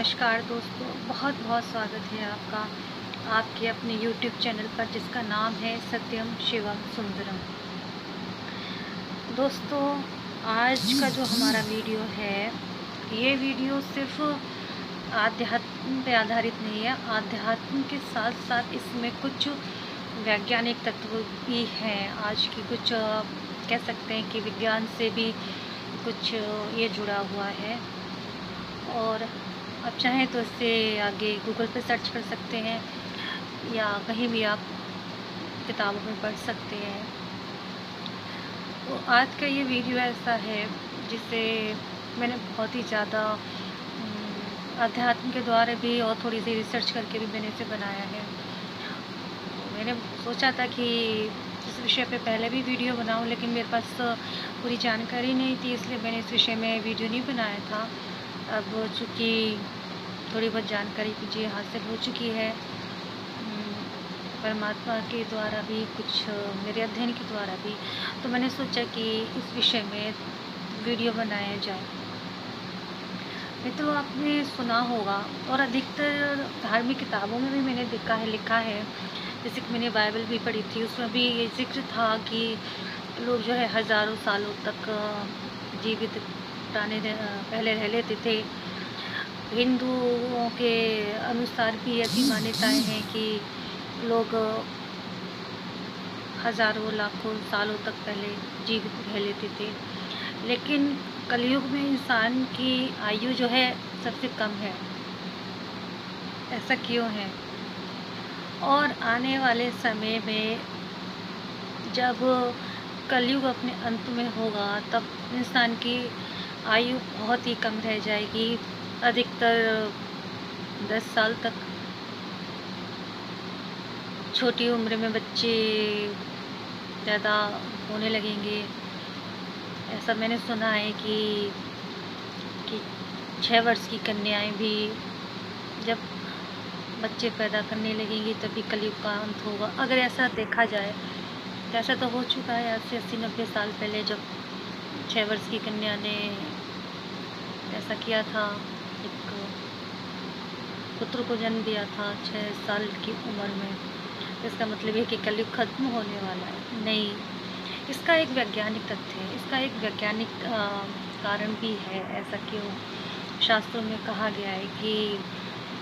नमस्कार दोस्तों, बहुत बहुत स्वागत है आपका आपके अपने YouTube चैनल पर जिसका नाम है सत्यम शिवम सुंदरम। दोस्तों, आज का जो हमारा वीडियो है, ये वीडियो सिर्फ आध्यात्म पे आधारित नहीं है। आध्यात्म के साथ साथ इसमें कुछ वैज्ञानिक तत्व भी हैं। आज की कुछ कह सकते हैं कि विज्ञान से भी कुछ ये जुड़ा हुआ है, और आप चाहें तो इससे आगे गूगल पे सर्च कर सकते हैं या कहीं भी आप किताबों में पढ़ सकते हैं। तो आज का ये वीडियो ऐसा है जिसे मैंने बहुत ही ज़्यादा अध्यात्म के द्वारा भी और थोड़ी सी रिसर्च करके भी मैंने इसे बनाया है। मैंने सोचा था कि इस विषय पे पहले भी वीडियो बनाऊं, लेकिन मेरे पास पूरी जानकारी नहीं थी, इसलिए मैंने इस विषय में वीडियो नहीं बनाया था। अब चूँकि थोड़ी बहुत जानकारी मुझे हासिल हो चुकी है परमात्मा के द्वारा भी, कुछ मेरे अध्ययन के द्वारा भी, तो मैंने सोचा कि इस विषय में वीडियो बनाया जाए। मित्रों, आपने सुना होगा और अधिकतर धार्मिक किताबों में भी मैंने लिखा है, जैसे कि मैंने बाइबल भी पढ़ी थी, उसमें भी ये जिक्र था कि लोग जो है हज़ारों सालों तक जीवित पहले रह लेते थे। हिंदुओं के अनुसार भी ऐसी मान्यताएं हैं कि लोग हज़ारों लाखों सालों तक पहले जीवित रह लेते थे, लेकिन कलयुग में इंसान की आयु जो है सबसे कम है। ऐसा क्यों है? और आने वाले समय में जब कलयुग अपने अंत में होगा, तब इंसान की आयु बहुत ही कम रह जाएगी, अधिकतर 10 साल तक। छोटी उम्र में बच्चे ज़्यादा होने लगेंगे। ऐसा मैंने सुना है कि 6 वर्ष की कन्याएं भी जब बच्चे पैदा करने लगेंगी तभी कलयुग का अंत होगा। अगर ऐसा देखा जाए तो ऐसा तो हो चुका है आज से 80-90 साल पहले, जब 6 वर्ष की कन्या ने ऐसा किया था, एक पुत्र को जन्म दिया था 6 साल की उम्र में। इसका मतलब है कि कलयुग खत्म होने वाला है। नहीं, इसका एक वैज्ञानिक तथ्य है, इसका एक वैज्ञानिक कारण भी है। ऐसा क्यों? शास्त्रों में कहा गया है कि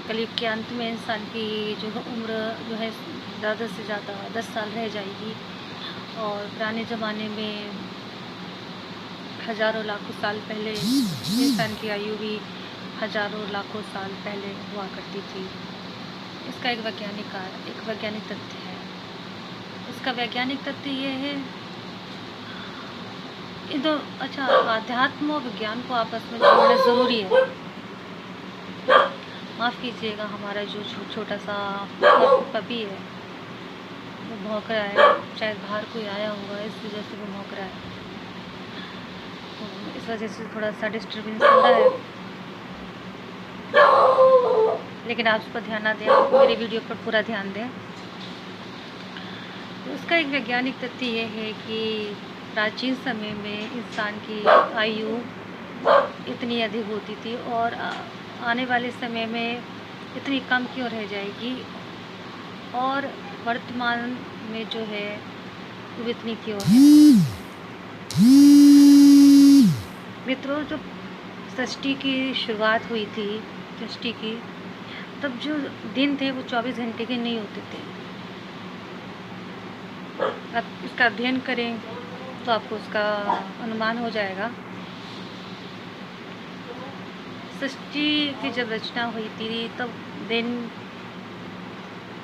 कलयुग के अंत में इंसान की जो उम्र जो है ज़्यादा से ज़्यादा 10 साल रह जाएगी, और पुराने ज़माने में हज़ारों लाखों साल पहले इंसान की आयु भी हज़ारों लाखों साल पहले हुआ करती थी। इसका एक वैज्ञानिक तथ्य है। इसका वैज्ञानिक तथ्य ये है, ये तो अच्छा, आध्यात्म और विज्ञान को आपस में जोड़ना ज़रूरी है। माफ़ कीजिएगा, हमारा जो छोटा सा पपी है वो भौंक रहा है। शायद बाहर कोई आया होगा, इस वजह से वो भौंक रहा है, तो इस वजह से थोड़ा सा डिस्टर्बेंस हो रहा है। लेकिन आप उस पर ध्यान ना दें, मेरे वीडियो पर पूरा ध्यान दें। तो उसका एक वैज्ञानिक तथ्य ये है कि प्राचीन समय में इंसान की आयु इतनी अधिक होती थी, और आने वाले समय में इतनी कम क्यों रह जाएगी, और वर्तमान में जो है वो इतनी क्यों है। मित्रों, जब सृष्टि की शुरुआत हुई थी, सृष्टि की, तब जो दिन थे वो 24 घंटे के नहीं होते थे। आप इसका अध्ययन करें तो आपको उसका अनुमान हो जाएगा। सृष्टि की जब रचना हुई थी तब दिन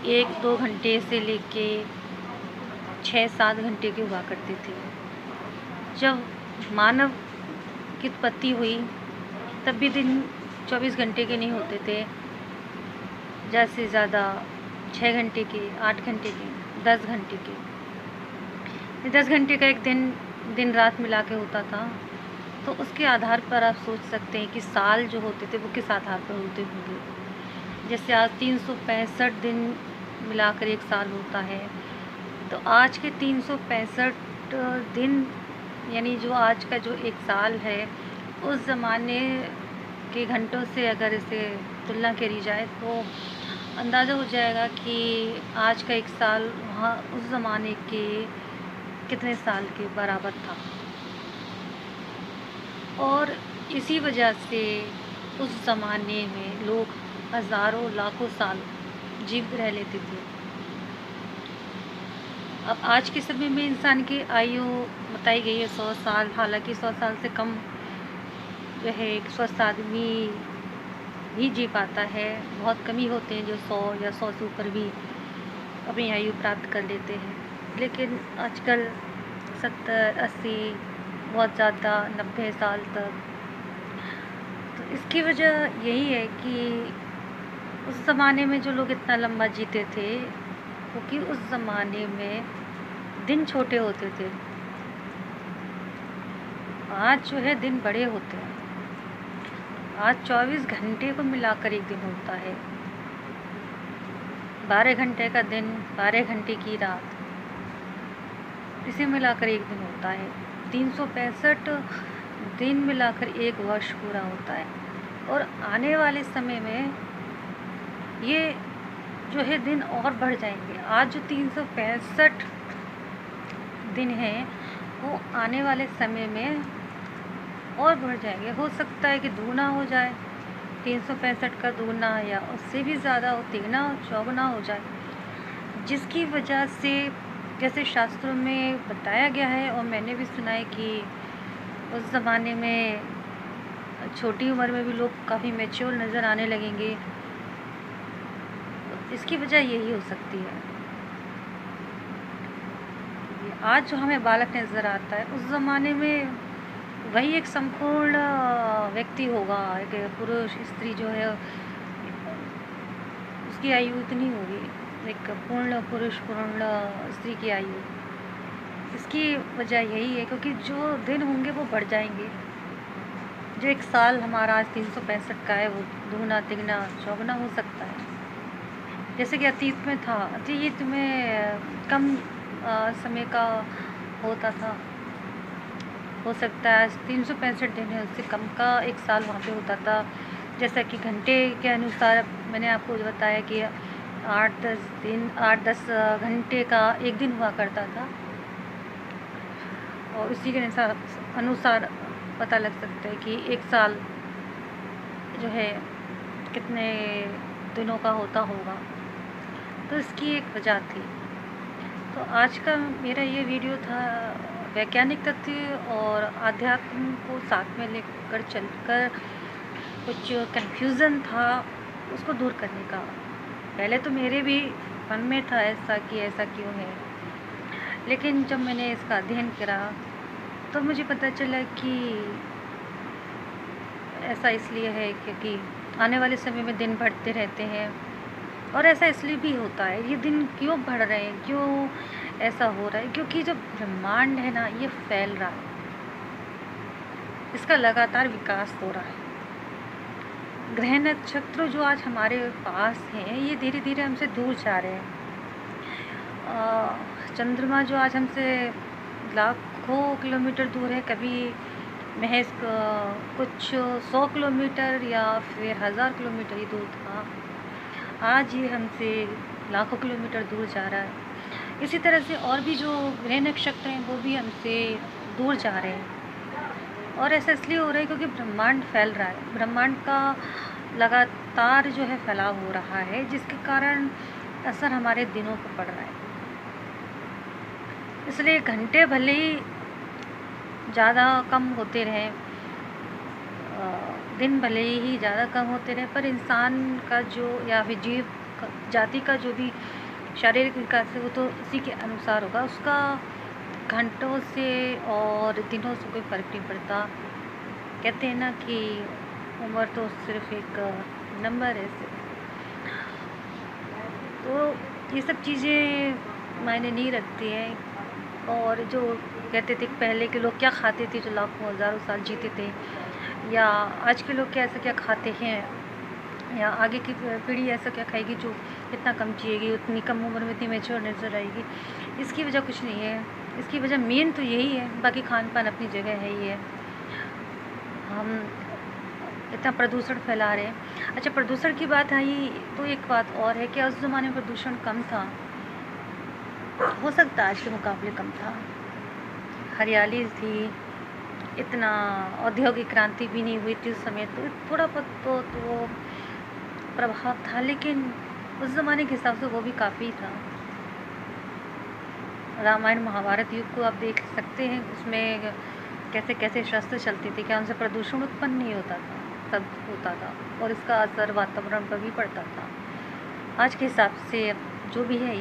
1-2 घंटे से लेके 6-7 घंटे के हुआ करते थे। जब मानव की उत्पत्ति हुई तब भी दिन 24 घंटे के नहीं होते थे, ज़्यादा से ज़्यादा 6 घंटे के, 8 घंटे के, 10 घंटे के। 10 घंटे का एक दिन रात मिला के होता था। तो उसके आधार पर आप सोच सकते हैं कि साल जो होते थे वो किस आधार पर होते होंगे। जैसे आज 365 दिन मिलाकर एक साल होता है, तो आज के 365 दिन, यानी जो आज का जो एक साल है, उस ज़माने के घंटों से अगर इसे तुलना करी जाए तो अंदाज़ा हो जाएगा कि आज का एक साल वहाँ उस ज़माने के कितने साल के बराबर था। और इसी वजह से उस ज़माने में लोग हज़ारों लाखों साल जीवित रह लेते थे। अब आज के समय में इंसान की आयु बताई गई है 100 साल, हालांकि 100 साल से कम जो है एक स्वस्थ आदमी ही जी पाता है। बहुत कम ही होते हैं जो 100 या 100 से ऊपर भी अपनी आयु प्राप्त कर लेते हैं। लेकिन आजकल 70, 80, बहुत ज़्यादा 90 साल तक। तो इसकी वजह यही है कि उस ज़माने में जो लोग इतना लंबा जीते थे क्योंकि उस ज़माने में दिन छोटे होते थे। आज जो है दिन बड़े होते हैं। आज 24 घंटे को मिलाकर एक दिन होता है। 12 घंटे का दिन, 12 घंटे की रात, इसे मिलाकर एक दिन होता है। 365 दिन मिलाकर एक वर्ष पूरा होता है। और आने वाले समय में ये जो है दिन और बढ़ जाएंगे। आज जो 365 दिन हैं वो आने वाले समय में और बढ़ जाएंगे। हो सकता है कि दूना हो जाए, 365 का दूना, या उससे भी ज़्यादा हो, तिगना हो, चौगुना हो जाए। जिसकी वजह से जैसे शास्त्रों में बताया गया है और मैंने भी सुना है कि उस ज़माने में छोटी उम्र में भी लोग काफ़ी मैच्योर नज़र आने लगेंगे। इसकी वजह यही हो सकती है। आज जो हमें बालक नज़र आता है उस ज़माने में वही एक संपूर्ण व्यक्ति होगा। एक पुरुष स्त्री जो है उसकी आयु इतनी होगी, एक पूर्ण पुरुष पूर्ण स्त्री की आयु। इसकी वजह यही है क्योंकि जो दिन होंगे वो बढ़ जाएंगे। जो एक साल हमारा आज 365 का है वो दूना, तिगना, चौगुना हो सकता है। जैसे कि अतीत में था, अतीत में कम समय का होता था। हो सकता है आज 365 दिन है, उससे कम का एक साल वहाँ पे होता था। जैसा कि घंटे के अनुसार मैंने आपको बताया कि 8-10 घंटे का एक दिन हुआ करता था। और उसी के अनुसार पता लग सकता है कि एक साल जो है कितने दिनों का होता होगा। तो इसकी एक वजह थी। तो आज का मेरा ये वीडियो था वैज्ञानिक तथ्य और आध्यात्म को साथ में लेकर चलकर कुछ कन्फ्यूज़न था उसको दूर करने का। पहले तो मेरे भी मन में था ऐसा कि ऐसा क्यों है, लेकिन जब मैंने इसका अध्ययन करा तो मुझे पता चला कि ऐसा इसलिए है क्योंकि आने वाले समय में दिन बढ़ते रहते हैं। और ऐसा इसलिए भी होता है, ये दिन क्यों बढ़ रहे हैं, क्यों ऐसा हो रहा है, क्योंकि जो ब्रह्मांड है ना ये फैल रहा है, इसका लगातार विकास हो रहा है। ग्रह नक्षत्र जो आज हमारे पास हैं ये धीरे धीरे हमसे दूर जा रहे हैं। चंद्रमा जो आज हमसे लाखों किलोमीटर दूर है, कभी महज कुछ 100 किलोमीटर या फिर 1000 किलोमीटर ही दूर था, आज ये हमसे लाखों किलोमीटर दूर जा रहा है। इसी तरह से और भी जो ग्रह नक्षत्र हैं वो भी हमसे दूर जा रहे हैं। और ऐसा इसलिए हो रहा है क्योंकि ब्रह्मांड फैल रहा है। ब्रह्मांड का लगातार जो है फैलाव हो रहा है, जिसके कारण असर हमारे दिनों पर पड़ रहा है। इसलिए घंटे भले ही ज़्यादा कम होते रहें, दिन भले ही ज़्यादा कम होते रहे, पर इंसान का जो या फिर जीव जाति का जो भी शारीरिक विकास है वो तो इसी के अनुसार होगा। उसका घंटों से और दिनों से कोई फ़र्क नहीं पड़ता। कहते हैं ना कि उम्र तो सिर्फ एक नंबर है सिर्फ। तो ये सब चीज़ें मायने नहीं रखती हैं। और जो कहते थे पहले के लोग क्या खाते थे जो लाखों हज़ारों साल जीते थे, या आज के लोग क्या ऐसा क्या खाते हैं, या आगे की पीढ़ी ऐसा क्या खाएगी जो इतना कम जिएगी, उतनी कम उम्र में इतनी मैच्योर नजर आएगी। इसकी वजह कुछ नहीं है, इसकी वजह मेन तो यही है। बाकी खान पान अपनी जगह है ही है। हम इतना प्रदूषण फैला रहे हैं। अच्छा, प्रदूषण की बात आई तो एक बात और है कि उस ज़माने में प्रदूषण कम था, हो सकता है आज के मुकाबले कम था, हरियाली थी, इतना औद्योगिक क्रांति भी नहीं हुई थी उस समय, तो थोड़ा बहुत तो प्रभाव था, लेकिन उस ज़माने के हिसाब से वो भी काफ़ी था। रामायण महाभारत युग को आप देख सकते हैं, उसमें कैसे कैसे शस्त्र चलते थे, क्या उनसे प्रदूषण उत्पन्न नहीं होता था, तब होता था, और इसका असर वातावरण पर भी पड़ता था। आज के हिसाब से अब जो भी है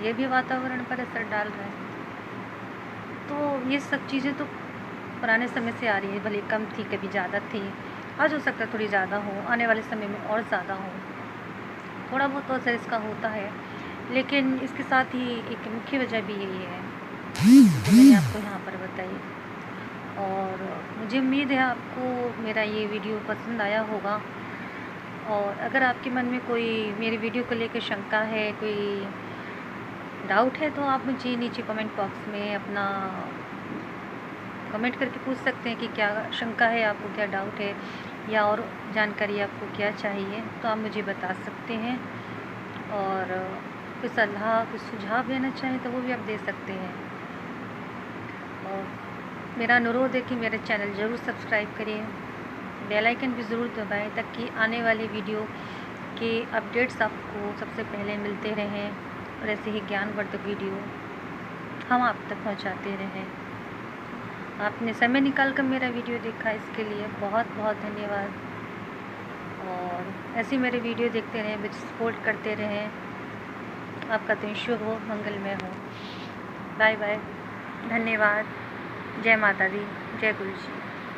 ये भी वातावरण पर असर डाल रहा है। तो ये सब चीज़ें तो पुराने समय से आ रही है, भले कम थी, कभी ज़्यादा थी, आज हो सकता है थोड़ी ज़्यादा हो, आने वाले समय में और ज़्यादा हो, थोड़ा बहुत तो असर इसका होता है। लेकिन इसके साथ ही एक मुख्य वजह भी यही है जो मैंने आपको यहाँ पर बताई, और मुझे उम्मीद है आपको मेरा ये वीडियो पसंद आया होगा। और अगर आपके मन में कोई मेरी वीडियो को लेकर शंका है, कोई डाउट है, तो आप मुझे नीचे कमेंट बॉक्स में अपना कमेंट करके पूछ सकते हैं कि क्या शंका है आपको, क्या डाउट है, या और जानकारी आपको क्या चाहिए, तो आप मुझे बता सकते हैं। और कोई सलाह, कोई सुझाव देना चाहें तो वो भी आप दे सकते हैं। और मेरा अनुरोध है कि मेरे चैनल ज़रूर सब्सक्राइब करिए, बेल आइकन भी ज़रूर दबाएं, ताकि आने वाली वीडियो के अपडेट्स आपको सबसे पहले मिलते रहें, और ऐसे ही ज्ञानवर्धक वीडियो हम आप तक पहुंचाते रहें। आपने समय निकाल कर मेरा वीडियो देखा, इसके लिए बहुत बहुत धन्यवाद। और ऐसे मेरे वीडियो देखते रहें, मुझे सपोर्ट करते रहें। आपका दिन शुभ हो, मंगलमय हो। बाय बाय, धन्यवाद। जय माता दी, जय गुरु जी।